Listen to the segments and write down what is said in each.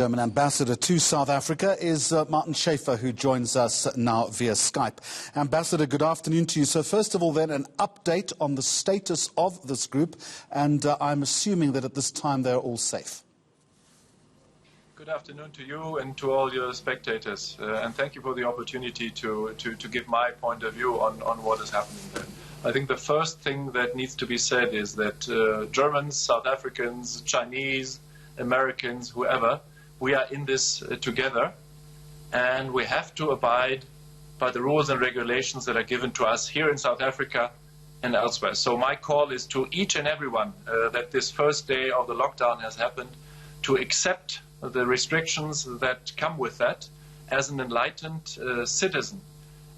German ambassador to South Africa is Martin Schafer, who joins us now via Skype. Ambassador, good afternoon to you. So first of all then, an update on the status of this group, and I'm assuming that at this time they're all safe. Good afternoon to you and to all your spectators, and thank you for the opportunity to give my point of view on what is happening there. I think the first thing that needs to be said is that Germans, South Africans, Chinese, Americans, whoever, we are in this together, and we have to abide by the rules and regulations that are given to us here in South Africa and elsewhere. So my call is to each and everyone that this first day of the lockdown has happened to accept the restrictions that come with that as an enlightened citizen.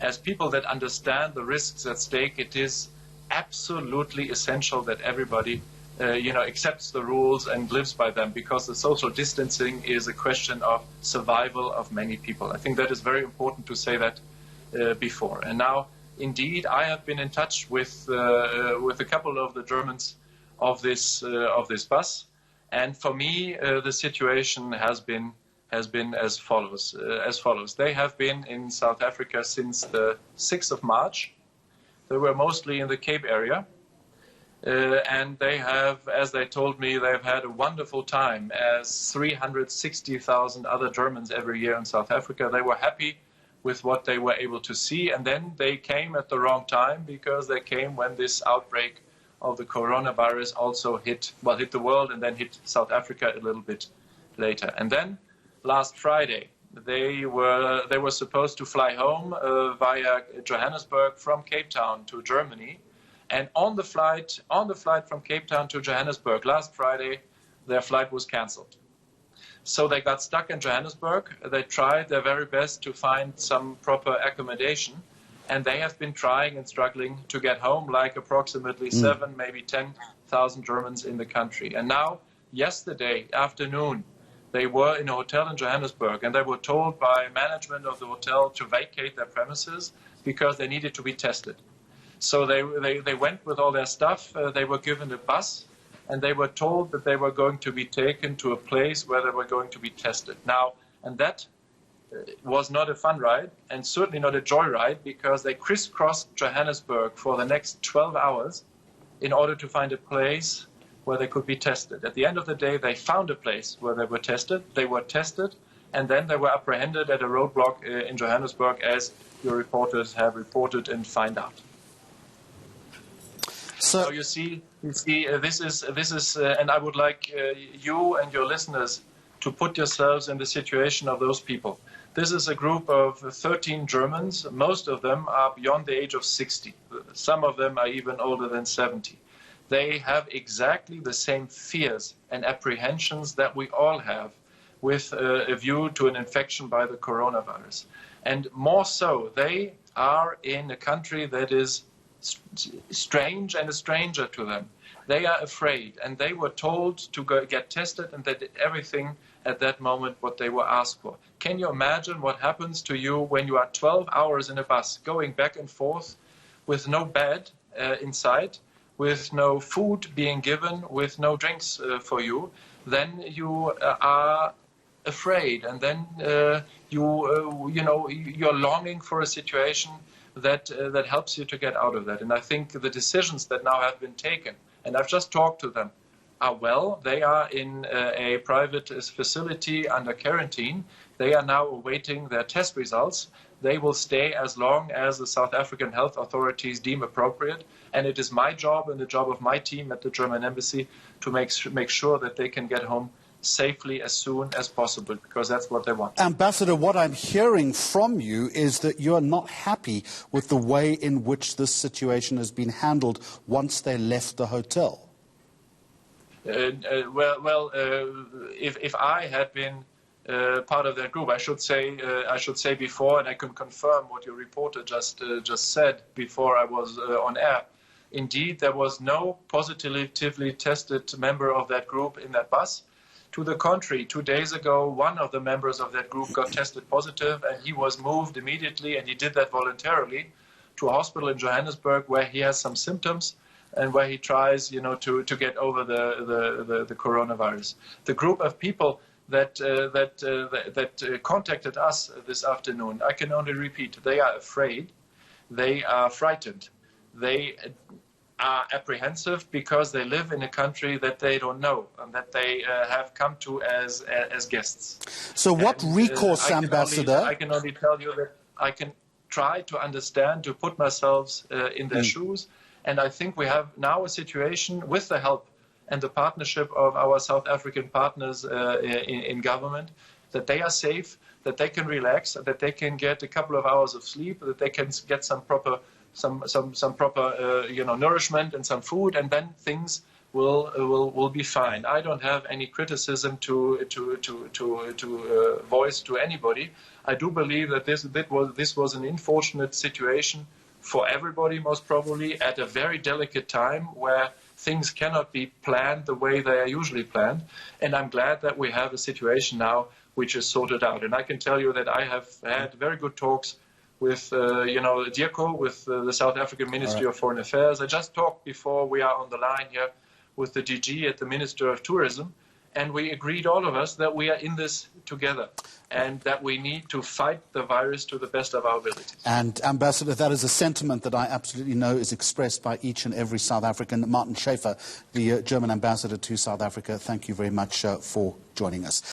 As people that understand the risks at stake, it is absolutely essential that everybody accepts the rules and lives by them, because the social distancing is a question of survival of many people. I think that is very important to say that before. And now, indeed, I have been in touch with a couple of the Germans of this bus, and for me, the situation has been as follows. They have been in South Africa since the 6th of March. They were mostly in the Cape area. And they have, as they told me, they've had a wonderful time, as 360,000 other Germans every year in South Africa. They were happy with what they were able to see, and then they came at the wrong time, because they came when this outbreak of the coronavirus also hit the world and then hit South Africa a little bit later. And then last Friday, they were supposed to fly home via Johannesburg from Cape Town to Germany. And on the flight from Cape Town to Johannesburg last Friday, their flight was cancelled. So they got stuck in Johannesburg. They tried their very best to find some proper accommodation, and they have been trying and struggling to get home, like approximately 7, maybe 10,000 Germans in the country. And now, yesterday afternoon, they were in a hotel in Johannesburg, and they were told by management of the hotel to vacate their premises because they needed to be tested. So they went with all their stuff. They were given a bus, and they were told that they were going to be taken to a place where they were going to be tested. Now, and that was not a fun ride, and certainly not a joy ride, because they crisscrossed Johannesburg for the next 12 hours in order to find a place where they could be tested. At the end of the day, they found a place where they were tested. They were tested, and then they were apprehended at a roadblock in Johannesburg, as your reporters have reported and find out. So you see, this is, and I would like you and your listeners to put yourselves in the situation of those people. This is a group of 13 Germans. Most of them are beyond the age of 60. Some of them are even older than 70. They have exactly the same fears and apprehensions that we all have with a view to an infection by the coronavirus. And more so, they are in a country that is strange and a stranger to them. They are afraid, and they were told to go get tested, and they did everything at that moment what they were asked for. Can you imagine what happens to you when you are 12 hours in a bus going back and forth with no bed inside, with no food being given, with no drinks for you? Then you are afraid, and then you're longing for a situation that helps you to get out of that. And I think the decisions that now have been taken, and I've just talked to them, are well. They are in a private facility under quarantine. They are now awaiting their test results. They will stay as long as the South African health authorities deem appropriate. And it is my job and the job of my team at the German embassy to make sure that they can get home safely as soon as possible, because that's what they want. Ambassador, what I'm hearing from you is that you're not happy with the way in which this situation has been handled once they left the hotel. If I had been part of that group, I should say before, and I can confirm what your reporter just said before I was on air. Indeed, there was no positively tested member of that group in that bus. To the contrary, 2 days ago, one of the members of that group got tested positive, and he was moved immediately, and he did that voluntarily, to a hospital in Johannesburg where he has some symptoms and where he tries, to get over the coronavirus. The group of people that contacted us this afternoon, I can only repeat, they are afraid, they are frightened, they are apprehensive because they live in a country that they don't know and that they have come to as guests. So what recourse, Ambassador? I can only tell you that I can try to understand, to put myself in their shoes, and I think we have now a situation with the help and the partnership of our South African partners in government, that they are safe, that they can relax, that they can get a couple of hours of sleep, that they can get some proper nourishment and some food, and then things will be fine. I don't have any criticism to voice to anybody. I do believe that this was an unfortunate situation for everybody, most probably, at a very delicate time where things cannot be planned the way they are usually planned. And I'm glad that we have a situation now which is sorted out. And I can tell you that I have had very good talks with, DIRCO, with the South African Ministry of Foreign Affairs. I just talked before we are on the line here with the DG at the Minister of Tourism. And we agreed, all of us, that we are in this together and that we need to fight the virus to the best of our abilities. And, Ambassador, that is a sentiment that I absolutely know is expressed by each and every South African. Martin Schafer, the German ambassador to South Africa, thank you very much for joining us.